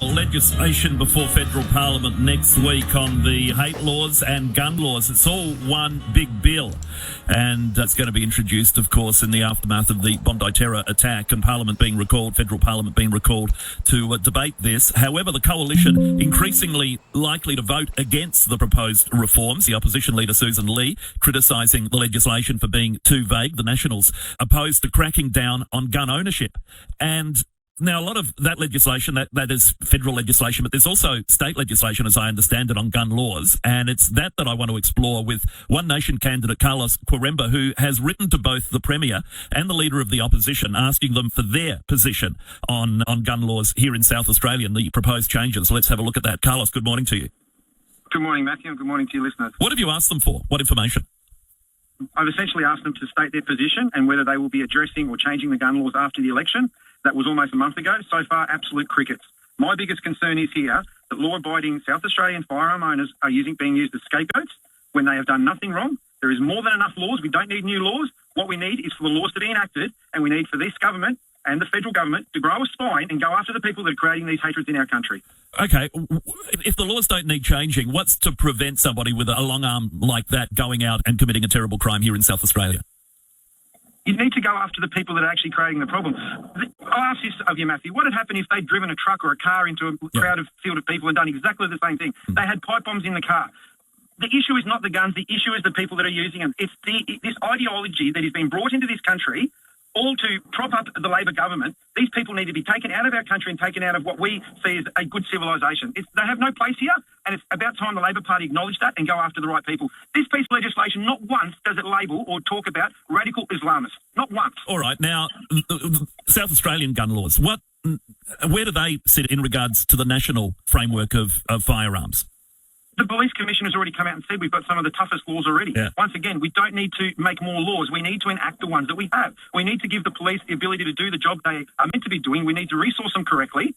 Legislation before federal parliament next week on the hate laws and gun laws. It's all one big bill, and it's going to be introduced, of course, in the aftermath of the Bondi terror attack, and Parliament being recalled, federal Parliament being recalled to debate this. However, the coalition increasingly likely to vote against the proposed reforms. The opposition leader Susan Lee criticising the legislation for being too vague. The Nationals opposed to cracking down on gun ownership. And now, a lot of that legislation, that is federal legislation, but there's also state legislation, as I understand it, on gun laws. And it's that I want to explore with One Nation candidate Carlos Quaremba, who has written to both the Premier and the Leader of the Opposition, asking them for their position on gun laws here in South Australia and the proposed changes. Let's have a look at that. Carlos, good morning to you. Good morning, Matthew, and good morning to your listeners. What have you asked them for? What information? I've essentially asked them to state their position and whether they will be addressing or changing the gun laws after the election. That was almost a month ago. So far, absolute crickets. My biggest concern is here that law-abiding South Australian firearm owners are being used as scapegoats when they have done nothing wrong. There is more than enough laws. We don't need new laws. What we need is for the laws to be enacted, and we need for this government and the federal government to grow a spine and go after the people that are creating these hatreds in our country. Okay, if the laws don't need changing, what's to prevent somebody with a long arm like that going out and committing a terrible crime here in South Australia? You need to go after the people that are actually creating the problem. I'll ask this of you, Matthew. What would happen if they'd driven a truck or a car into a crowded field of people and done exactly the same thing? They had pipe bombs in the car. The issue is not the guns. The issue is the people that are using them. It's this ideology that has been brought into this country all to prop up the Labor government. These people need to be taken out of our country and taken out of what we see as a good civilisation. They have no place here, and it's about time the Labor Party acknowledge that and go after the right people. This piece of legislation, not once does it label or talk about radical Islamists. Not once. All right. Now, South Australian gun laws, where do they sit in regards to the national framework of firearms? The Police Commission has already come out and said we've got some of the toughest laws already. Yeah. Once again, we don't need to make more laws. We need to enact the ones that we have. We need to give the police the ability to do the job they are meant to be doing. We need to resource them correctly.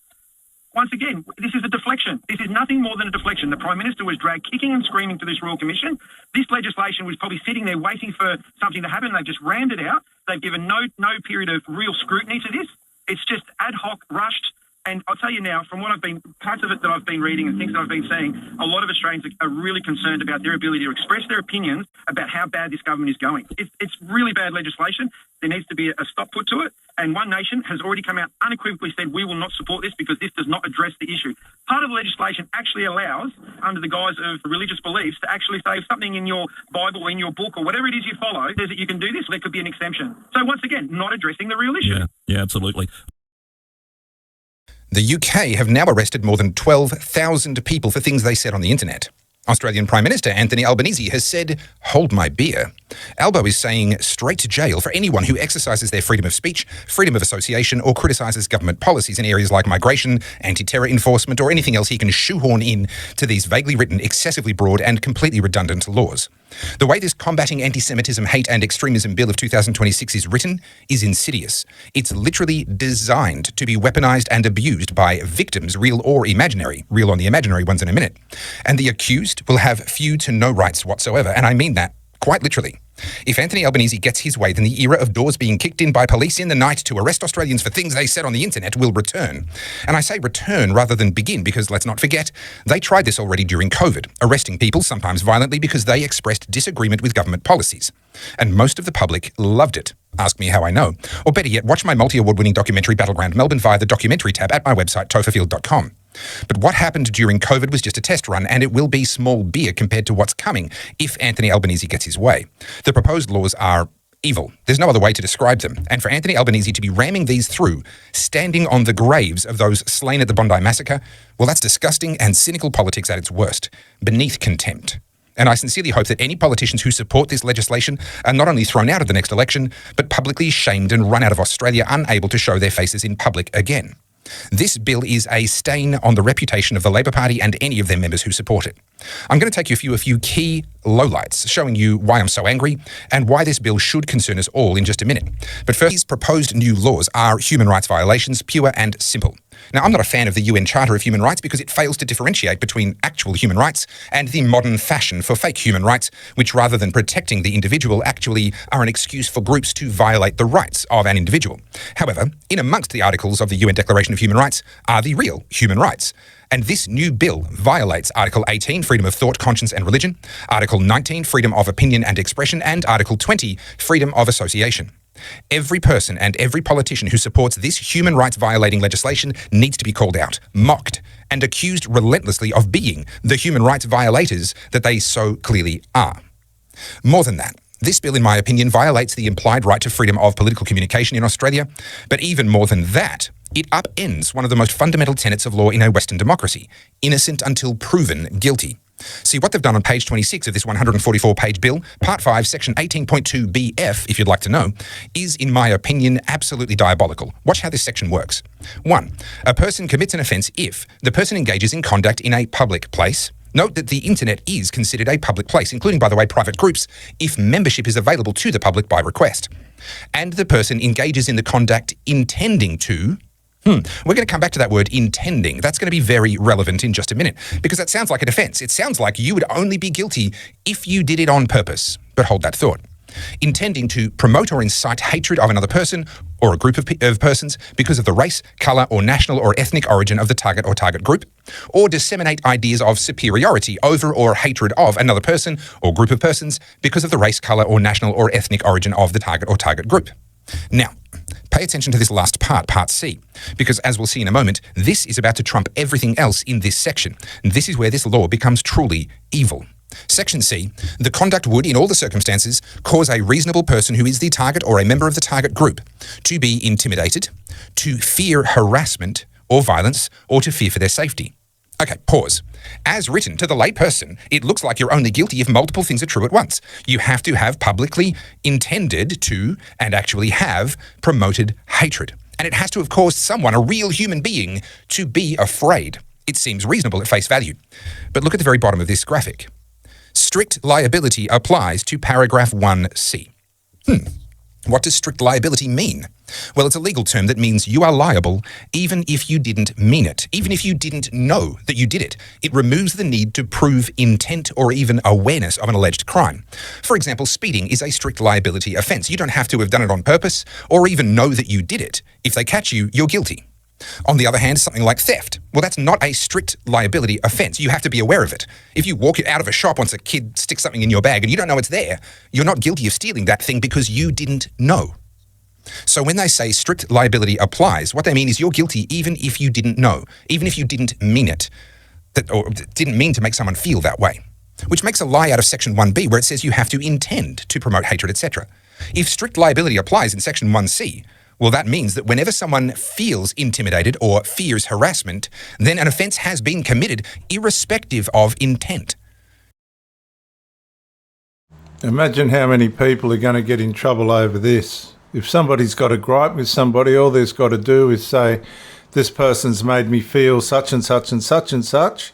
Once again, this is a deflection. This is nothing more than a deflection. The Prime Minister was dragged kicking and screaming to this Royal Commission. This legislation was probably sitting there waiting for something to happen. They've just rammed it out. They've given no period of real scrutiny to this. It's just ad hoc, rushed. And I'll tell you now, from what parts of it that I've been reading and things that I've been seeing, a lot of Australians are really concerned about their ability to express their opinions about how bad this government is going. It's really bad legislation. There needs to be a stop put to it. And One Nation has already come out unequivocally said we will not support this because this does not address the issue. Part of the legislation actually allows, under the guise of religious beliefs, to actually say if something in your Bible or in your book or whatever it is you follow says that you can do this, there could be an exemption. So once again, not addressing the real issue. Yeah, absolutely. The UK have now arrested more than 12,000 people for things they said on the internet. Australian Prime Minister Anthony Albanese has said, "Hold my beer." Albo is saying straight to jail for anyone who exercises their freedom of speech, freedom of association, or criticises government policies in areas like migration, anti-terror enforcement, or anything else he can shoehorn in to these vaguely written, excessively broad, and completely redundant laws. The way this Combating Anti-Semitism, Hate and Extremism Bill of 2026 is written is insidious. It's literally designed to be weaponised and abused by victims, real or imaginary. Real on the imaginary ones in a minute. And the accused will have few to no rights whatsoever, and I mean that quite literally. If Anthony Albanese gets his way, then the era of doors being kicked in by police in the night to arrest Australians for things they said on the internet will return. And I say return rather than begin because, let's not forget, they tried this already during COVID, arresting people, sometimes violently, because they expressed disagreement with government policies. And most of the public loved it. Ask me how I know. Or better yet, watch my multi-award-winning documentary Battleground Melbourne via the documentary tab at my website, topherfield.com. But what happened during COVID was just a test run, and it will be small beer compared to what's coming if Anthony Albanese gets his way. The proposed laws are evil. There's no other way to describe them. And for Anthony Albanese to be ramming these through, standing on the graves of those slain at the Bondi massacre, well, that's disgusting and cynical politics at its worst, beneath contempt. And I sincerely hope that any politicians who support this legislation are not only thrown out of the next election, but publicly shamed and run out of Australia, unable to show their faces in public again. This bill is a stain on the reputation of the Labor Party and any of their members who support it. I'm going to take you through a few key lowlights, showing you why I'm so angry and why this bill should concern us all in just a minute. But first, these proposed new laws are human rights violations, pure and simple. Now, I'm not a fan of the UN Charter of Human Rights because it fails to differentiate between actual human rights and the modern fashion for fake human rights, which rather than protecting the individual actually are an excuse for groups to violate the rights of an individual. However, in amongst the articles of the UN Declaration of Human Rights are the real human rights. And this new bill violates Article 18, freedom of thought, conscience and religion, Article 19, freedom of opinion and expression, and Article 20, freedom of association. Every person and every politician who supports this human rights violating legislation needs to be called out, mocked, and accused relentlessly of being the human rights violators that they so clearly are. More than that, this bill, in my opinion, violates the implied right to freedom of political communication in Australia. But even more than that, it upends one of the most fundamental tenets of law in a Western democracy: innocent until proven guilty. See, what they've done on page 26 of this 144-page bill, Part 5, Section 18.2bf, if you'd like to know, is, in my opinion, absolutely diabolical. Watch how this section works. 1. A person commits an offence if the person engages in conduct in a public place. Note that the internet is considered a public place, including, by the way, private groups, if membership is available to the public by request. And the person engages in the conduct intending to... We're going to come back to that word, intending. That's going to be very relevant in just a minute, because that sounds like an offence. It sounds like you would only be guilty if you did it on purpose. But hold that thought. Intending to promote or incite hatred of another person or a group of persons because of the race, colour, or national or ethnic origin of the target or target group, or disseminate ideas of superiority over or hatred of another person or group of persons because of the race, colour, or national or ethnic origin of the target or target group. Now, pay attention to this last part, Part C, because as we'll see in a moment, this is about to trump everything else in this section. And this is where this law becomes truly evil. Section C, the conduct would, in all the circumstances, cause a reasonable person who is the target or a member of the target group to be intimidated, to fear harassment or violence, or to fear for their safety. Okay, pause. As written to the lay person, it looks like you're only guilty if multiple things are true at once. You have to have publicly intended to and actually have promoted hatred. And it has to have caused someone, a real human being, to be afraid. It seems reasonable at face value. But look at the very bottom of this graphic. Strict liability applies to paragraph 1C. What does strict liability mean? Well, it's a legal term that means you are liable even if you didn't mean it, even if you didn't know that you did it. It removes the need to prove intent or even awareness of an alleged crime. For example, speeding is a strict liability offence. You don't have to have done it on purpose or even know that you did it. If they catch you, you're guilty. On the other hand, something like theft, well, that's not a strict liability offence. You have to be aware of it. If you walk out of a shop once a kid sticks something in your bag and you don't know it's there, you're not guilty of stealing that thing because you didn't know. So when they say strict liability applies, what they mean is you're guilty even if you didn't know, even if you didn't mean it, or didn't mean to make someone feel that way. Which makes a lie out of Section 1B where it says you have to intend to promote hatred, etc. If strict liability applies in Section 1C, well, that means that whenever someone feels intimidated or fears harassment, then an offence has been committed irrespective of intent. Imagine how many people are going to get in trouble over this. If somebody's got a gripe with somebody, all they've got to do is say, this person's made me feel such and such and such and such.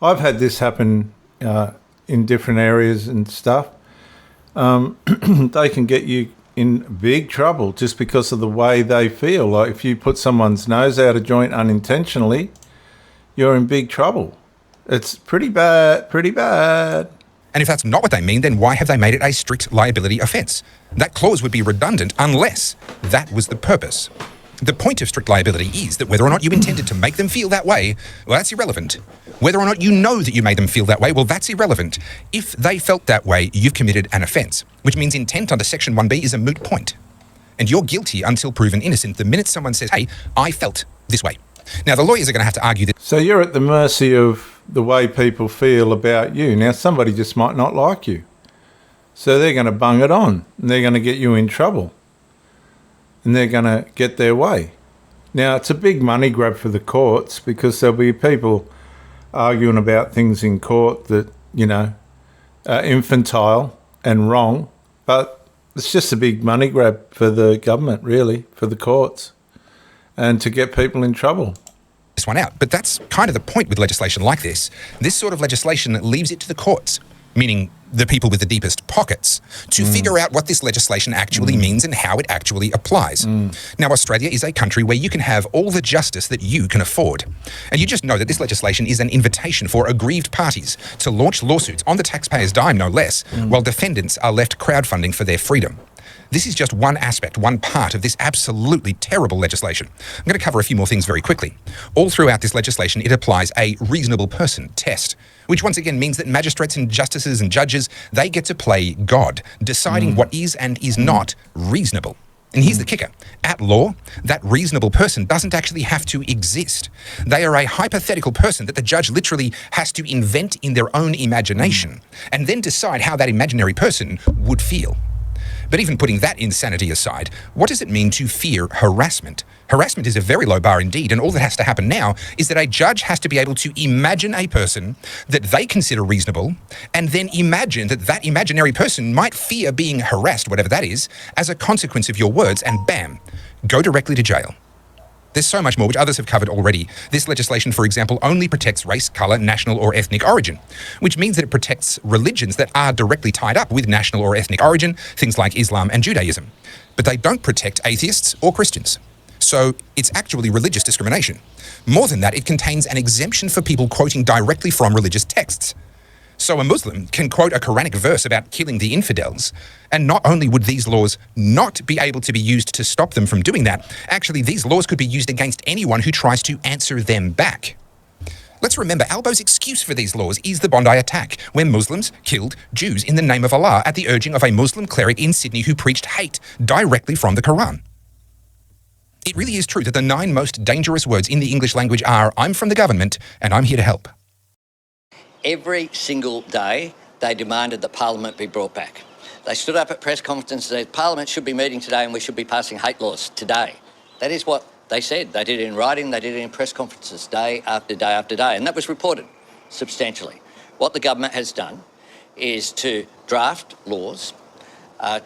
I've had this happen in different areas and stuff. They can get you in big trouble just because of the way they feel. Like if you put someone's nose out of joint unintentionally, you're in big trouble. It's pretty bad, pretty bad. And if that's not what they mean, then why have they made it a strict liability offence? That clause would be redundant unless that was the purpose. The point of strict liability is that whether or not you intended to make them feel that way, well, that's irrelevant. Whether or not you know that you made them feel that way, well, that's irrelevant. If they felt that way, you've committed an offence, which means intent under Section 1B is a moot point. And you're guilty until proven innocent the minute someone says, hey, I felt this way. Now, the lawyers are going to have to argue that... So you're at the mercy of the way people feel about you. Now, somebody just might not like you. So they're going to bung it on, and they're going to get you in trouble. And they're going to get their way. Now, it's a big money grab for the courts because there'll be people arguing about things in court that, you know, are infantile and wrong. But it's just a big money grab for the government, really, for the courts. and to get people in trouble. This one out. But that's kind of the point with legislation like this. This sort of legislation leaves it to the courts, meaning the people with the deepest pockets, to figure out what this legislation actually means and how it actually applies. Now, Australia is a country where you can have all the justice that you can afford. And you just know that this legislation is an invitation for aggrieved parties to launch lawsuits on the taxpayer's dime, no less, while defendants are left crowdfunding for their freedom. This is just one aspect, one part of this absolutely terrible legislation. I'm going to cover a few more things very quickly. All throughout this legislation, it applies a reasonable person test, which once again means that magistrates and justices and judges, they get to play God, deciding what is and is not reasonable. And here's the kicker. At law, that reasonable person doesn't actually have to exist. They are a hypothetical person that the judge literally has to invent in their own imagination and then decide how that imaginary person would feel. But even putting that insanity aside, what does it mean to fear harassment? Harassment is a very low bar indeed, and all that has to happen now is that a judge has to be able to imagine a person that they consider reasonable, and then imagine that that imaginary person might fear being harassed, whatever that is, as a consequence of your words, and bam, go directly to jail. There's so much more, which others have covered already. This legislation, for example, only protects race, colour, national or ethnic origin, which means that it protects religions that are directly tied up with national or ethnic origin, things like Islam and Judaism. But they don't protect atheists or Christians. So it's actually religious discrimination. More than that, it contains an exemption for people quoting directly from religious texts. So a Muslim can quote a Quranic verse about killing the infidels, and not only would these laws not be able to be used to stop them from doing that, actually these laws could be used against anyone who tries to answer them back. Let's remember, Albo's excuse for these laws is the Bondi attack, where Muslims killed Jews in the name of Allah at the urging of a Muslim cleric in Sydney who preached hate directly from the Quran. It really is true that the 9 most dangerous words in the English language are, "I'm from the government and I'm here to help." Every single day, they demanded that Parliament be brought back. They stood up at press conferences and said, Parliament should be meeting today and we should be passing hate laws today. That is what they said. They did it in writing, they did it in press conferences day after day after day, and that was reported substantially. What the government has done is to draft laws,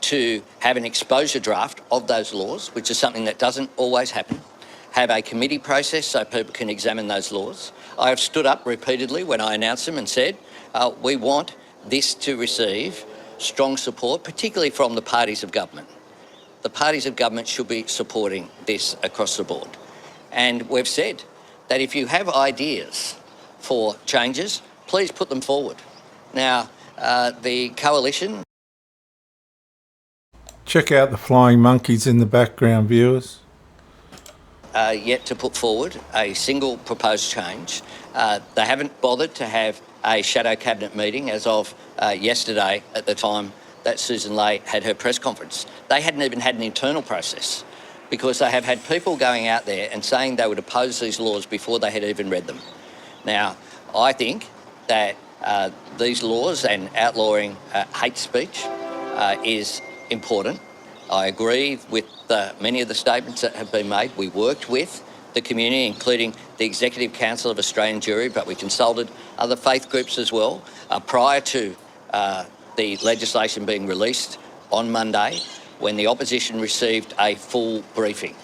to have an exposure draft of those laws, which is something that doesn't always happen, have a committee process so people can examine those laws. I have stood up repeatedly when I announced them and said, we want this to receive strong support, particularly from the parties of government. The parties of government should be supporting this across the board. And we've said that if you have ideas for changes, please put them forward. Now, the coalition... Check out the flying monkeys in the background, viewers. Yet to put forward a single proposed change. They haven't bothered to have a shadow cabinet meeting as of yesterday at the time that Susan Ley had her press conference. They hadn't even had an internal process because they have had people going out there and saying they would oppose these laws before they had even read them. Now, I think that these laws and outlawing hate speech is important. I agree with many of the statements that have been made. We worked with the community, including the Executive Council of Australian Jewry, but we consulted other faith groups as well prior to the legislation being released on Monday, when the opposition received a full briefing.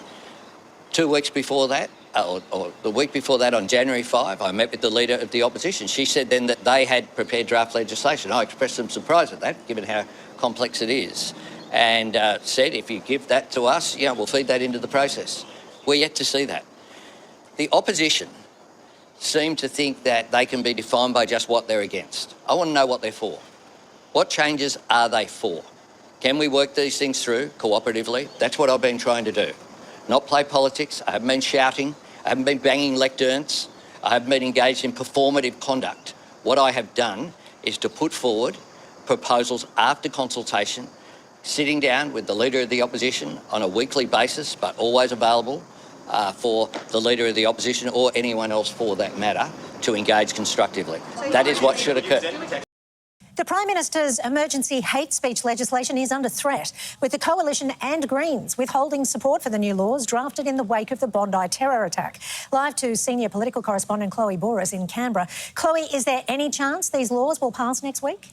2 weeks before that, or the week before that, on January 5, I met with the Leader of the Opposition. She said then that they had prepared draft legislation. I expressed some surprise at that, given how complex it is, and said, if you give that to us, we'll feed that into the process. We're yet to see that. The opposition seem to think that they can be defined by just what they're against. I want to know what they're for. What changes are they for? Can we work these things through cooperatively? That's what I've been trying to do. Not play politics. I haven't been shouting. I haven't been banging lecterns. I haven't been engaged in performative conduct. What I have done is to put forward proposals after consultation, sitting down with the Leader of the Opposition on a weekly basis, but always available for the Leader of the Opposition or anyone else for that matter to engage constructively. That is what should occur. The Prime Minister's emergency hate speech legislation is under threat, with the Coalition and Greens withholding support for the new laws drafted in the wake of the Bondi terror attack. Live to senior political correspondent Chloe Boris in Canberra. Chloe, is there any chance these laws will pass next week?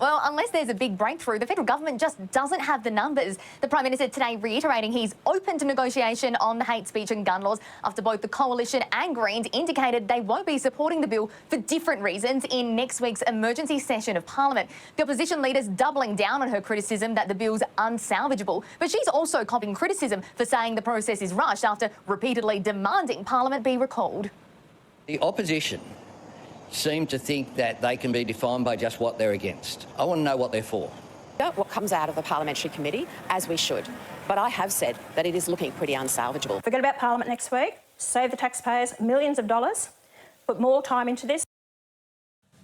Well, unless there's a big breakthrough, the federal government just doesn't have the numbers. The Prime Minister today reiterating he's open to negotiation on the hate speech and gun laws after both the Coalition and Greens indicated they won't be supporting the bill for different reasons in next week's emergency session of Parliament. The opposition leader's doubling down on her criticism that the bill's unsalvageable, but she's also copping criticism for saying the process is rushed after repeatedly demanding Parliament be recalled. The opposition seem to think that they can be defined by just what they're against. I want to know what they're for. What comes out of the parliamentary committee, as we should. But I have said that it is looking pretty unsalvageable. Forget about Parliament next week, save the taxpayers millions of dollars, put more time into this.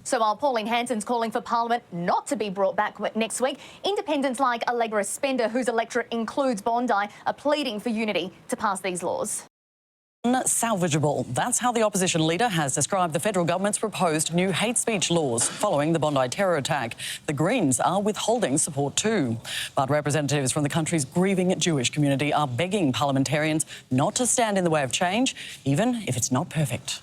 So while Pauline Hanson's calling for Parliament not to be brought back next week, independents like Allegra Spender, whose electorate includes Bondi, are pleading for unity to pass these laws. Unsalvageable. That's how the opposition leader has described the federal government's proposed new hate speech laws following the Bondi terror attack. The Greens are withholding support too. But representatives from the country's grieving Jewish community are begging parliamentarians not to stand in the way of change, even if it's not perfect.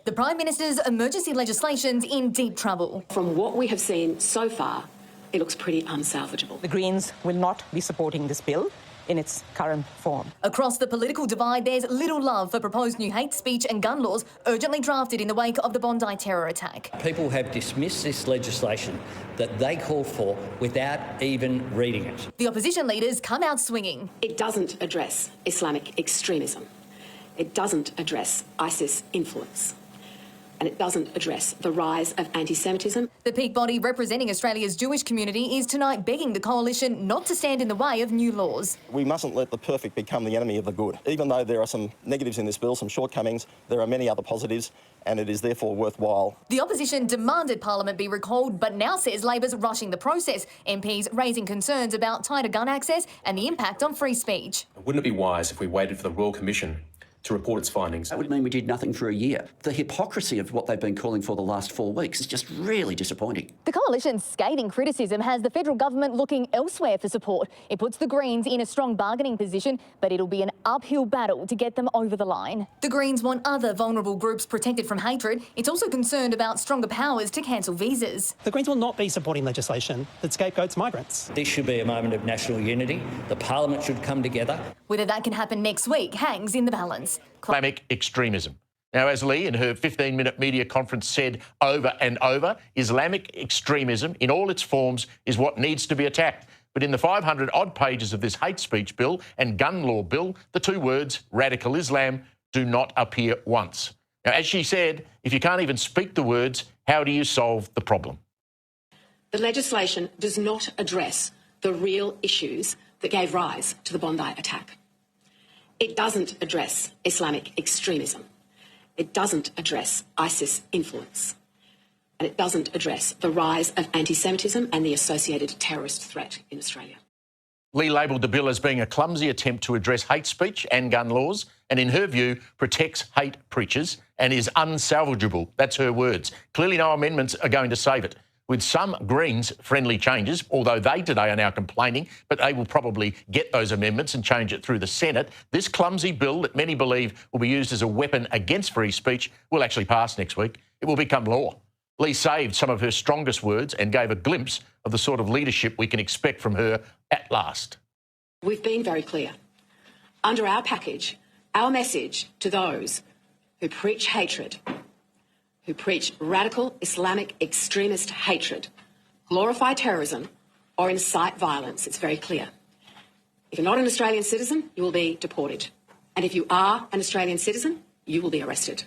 The Prime Minister's emergency legislation's in deep trouble. From what we have seen so far, it looks pretty unsalvageable. The Greens will not be supporting this bill in its current form. Across the political divide, there's little love for proposed new hate speech and gun laws urgently drafted in the wake of the Bondi terror attack. People have dismissed this legislation that they called for without even reading it. The opposition leaders come out swinging. It doesn't address Islamic extremism. It doesn't address ISIS influence. And it doesn't address the rise of anti-Semitism. The peak body representing Australia's Jewish community is tonight begging the coalition not to stand in the way of new laws. We mustn't let the perfect become the enemy of the good. Even though there are some negatives in this bill, some shortcomings, there are many other positives, and it is therefore worthwhile. The opposition demanded Parliament be recalled, but now says Labor's rushing the process. MPs raising concerns about tighter gun access and the impact on free speech. Wouldn't it be wise if we waited for the Royal Commission to report its findings? That would mean we did nothing for a year. The hypocrisy of what they've been calling for the last 4 weeks is just really disappointing. The coalition's scathing criticism has the federal government looking elsewhere for support. It puts the Greens in a strong bargaining position, but it'll be an uphill battle to get them over the line. The Greens want other vulnerable groups protected from hatred. It's also concerned about stronger powers to cancel visas. The Greens will not be supporting legislation that scapegoats migrants. This should be a moment of national unity. The Parliament should come together. Whether that can happen next week hangs in the balance. Islamic extremism. Now, as Lee in her 15-minute media conference said over and over, Islamic extremism in all its forms is what needs to be attacked. But in the 500-odd pages of this hate speech bill and gun law bill, the two words radical Islam do not appear once. Now, as she said, if you can't even speak the words, how do you solve the problem? The legislation does not address the real issues that gave rise to the Bondi attack. It doesn't address Islamic extremism. It doesn't address ISIS influence. And it doesn't address the rise of anti-Semitism and the associated terrorist threat in Australia. Lee labelled the bill as being a clumsy attempt to address hate speech and gun laws, and in her view, protects hate preachers and is unsalvageable. That's her words. Clearly no amendments are going to save it. With some Greens-friendly changes, although they today are now complaining, but they will probably get those amendments and change it through the Senate, this clumsy bill that many believe will be used as a weapon against free speech will actually pass next week. It will become law. Lee saved some of her strongest words and gave a glimpse of the sort of leadership we can expect from her at last. We've been very clear. Under our package, our message to those who preach hatred, who preach radical Islamic extremist hatred, glorify terrorism or incite violence, it's very clear. If you're not an Australian citizen, you will be deported. And if you are an Australian citizen, you will be arrested.